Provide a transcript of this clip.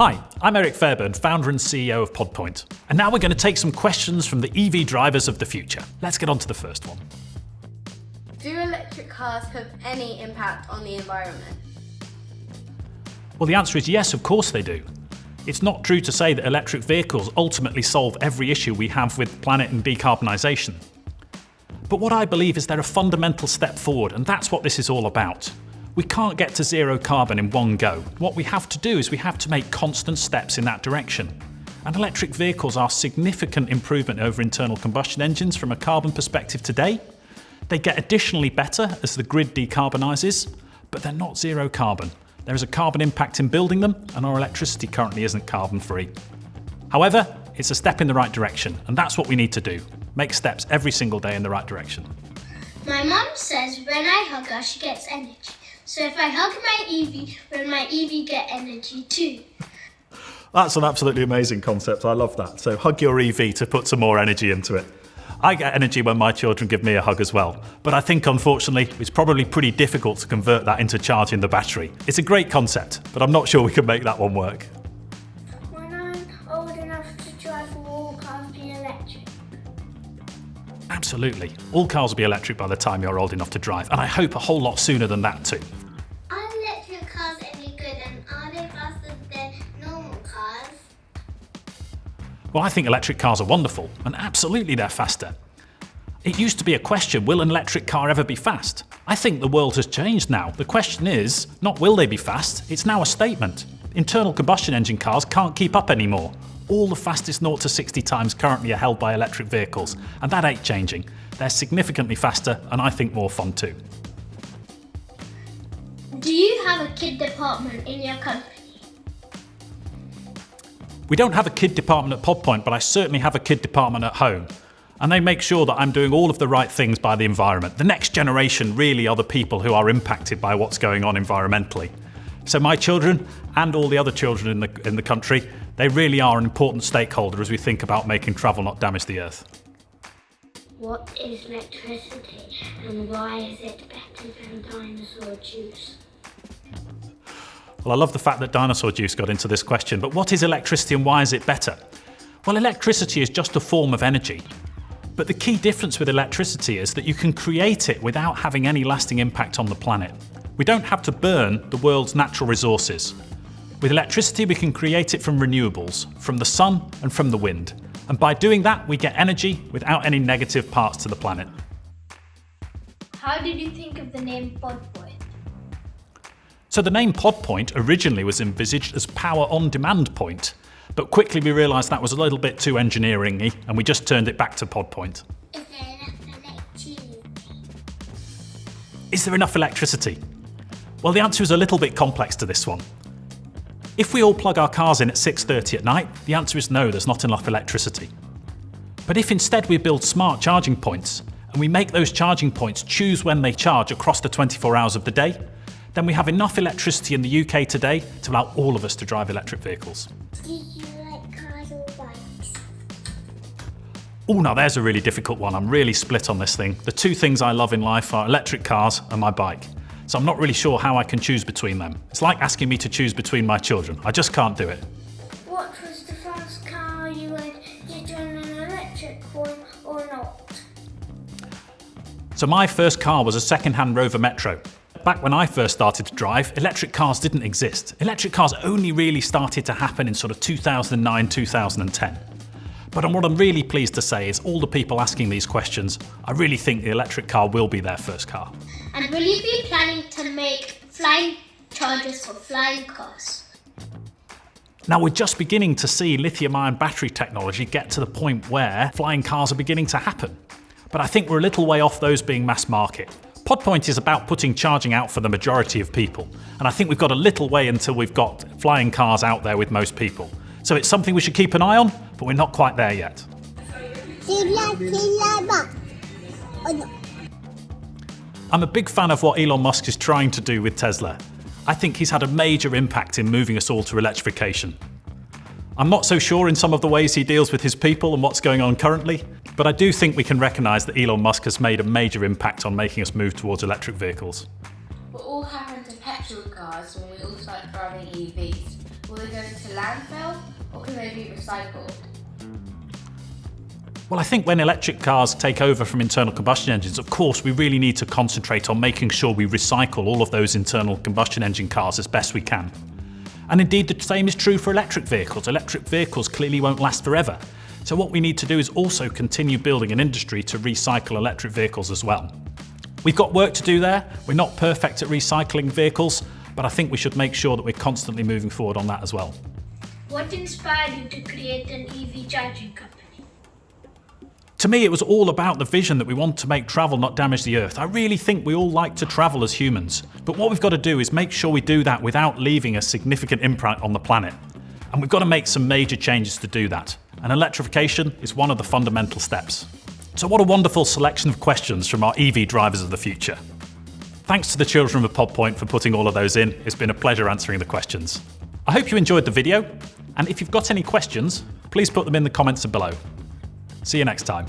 Hi, I'm Erik Fairbairn, founder and CEO of PodPoint. And now we're going to take some questions from the EV drivers of the future. Let's get on to the first one. Do electric cars have any impact on the environment? Well, the answer is yes, of course they do. It's not true to say that electric vehicles ultimately solve every issue we have with planet and decarbonisation. But what I believe is they're a fundamental step forward, and that's what this is all about. We can't get to zero carbon in one go. What we have to do is we have to make constant steps in that direction. And electric vehicles are significant improvement over internal combustion engines from a carbon perspective today. They get additionally better as the grid decarbonises, but they're not zero carbon. There is a carbon impact in building them, and our electricity currently isn't carbon free. However, it's a step in the right direction, and that's what we need to do. Make steps every single day in the right direction. My mum says when I hug her, she gets energy. So if I hug my EV, will my EV get energy too? That's an absolutely amazing concept. I love that. So hug your EV to put some more energy into it. I get energy when my children give me a hug as well. But I think, unfortunately, it's probably pretty difficult to convert that into charging the battery. It's a great concept, but I'm not sure we can make that one work. When I'm old enough to drive, will all cars be electric? Absolutely. All cars will be electric by the time you're old enough to drive, and I hope a whole lot sooner than that too. Are electric cars any good, and are they faster than normal cars? Well, I think electric cars are wonderful, and absolutely they're faster. It used to be a question, will an electric car ever be fast? I think the world has changed now. The question is, not will they be fast, it's now a statement. Internal combustion engine cars can't keep up anymore. All the fastest 0 to 60 times currently are held by electric vehicles, and that ain't changing. They're significantly faster, and I think more fun too. Do you have a kid department in your company? We don't have a kid department at PodPoint, but I certainly have a kid department at home. And they make sure that I'm doing all of the right things by the environment. The next generation really are the people who are impacted by what's going on environmentally. So my children and all the other children in the country, they really are an important stakeholder as we think about making travel not damage the earth. What is electricity, and why is it better than dinosaur juice? Well, I love the fact that dinosaur juice got into this question, but what is electricity and why is it better? Well, electricity is just a form of energy. But the key difference with electricity is that you can create it without having any lasting impact on the planet. We don't have to burn the world's natural resources. With electricity, we can create it from renewables, from the sun and from the wind. And by doing that, we get energy without any negative parts to the planet. How did you think of the name PodPoint? So the name PodPoint originally was envisaged as Power On Demand Point, but quickly we realised that was a little bit too engineering-y, and we just turned it back to PodPoint. Is there enough electricity? Is there enough electricity? Well, the answer is a little bit complex to this one. If we all plug our cars in at 6:30 at night, the answer is no, there's not enough electricity. But if instead we build smart charging points, and we make those charging points choose when they charge across the 24 hours of the day, then we have enough electricity in the UK today to allow all of us to drive electric vehicles. Do you like cars or bikes? Oh, now there's a really difficult one. I'm really split on this thing. The two things I love in life are electric cars and my bike. So I'm not really sure how I can choose between them. It's like asking me to choose between my children. I just can't do it. What was the first car you would get on an electric one or not? So my first car was a second-hand Rover Metro. Back when I first started to drive, electric cars didn't exist. Electric cars only really started to happen in sort of 2009, 2010. But what I'm really pleased to say is all the people asking these questions, I really think the electric car will be their first car. And will you be planning to make flying chargers for flying cars? Now we're just beginning to see lithium-ion battery technology get to the point where flying cars are beginning to happen. But I think we're a little way off those being mass market. PodPoint is about putting charging out for the majority of people, and I think we've got a little way until we've got flying cars out there with most people. So it's something we should keep an eye on, but we're not quite there yet. I'm a big fan of what Elon Musk is trying to do with Tesla. I think he's had a major impact in moving us all to electrification. I'm not so sure in some of the ways he deals with his people and what's going on currently, but I do think we can recognise that Elon Musk has made a major impact on making us move towards electric vehicles. What will happen to petrol cars when we all start driving EVs? Will they go into landfill or can they be recycled? Well, I think when electric cars take over from internal combustion engines, of course, we really need to concentrate on making sure we recycle all of those internal combustion engine cars as best we can. And indeed, the same is true for electric vehicles. Electric vehicles clearly won't last forever. So what we need to do is also continue building an industry to recycle electric vehicles as well. We've got work to do there. We're not perfect at recycling vehicles, but I think we should make sure that we're constantly moving forward on that as well. What inspired you to create an EV charging company? To me, it was all about the vision that we want to make travel not damage the Earth. I really think we all like to travel as humans, but what we've got to do is make sure we do that without leaving a significant imprint on the planet. And we've got to make some major changes to do that. And electrification is one of the fundamental steps. So what a wonderful selection of questions from our EV drivers of the future. Thanks to the children of Pod Point for putting all of those in. It's been a pleasure answering the questions. I hope you enjoyed the video, and if you've got any questions, please put them in the comments below. See you next time.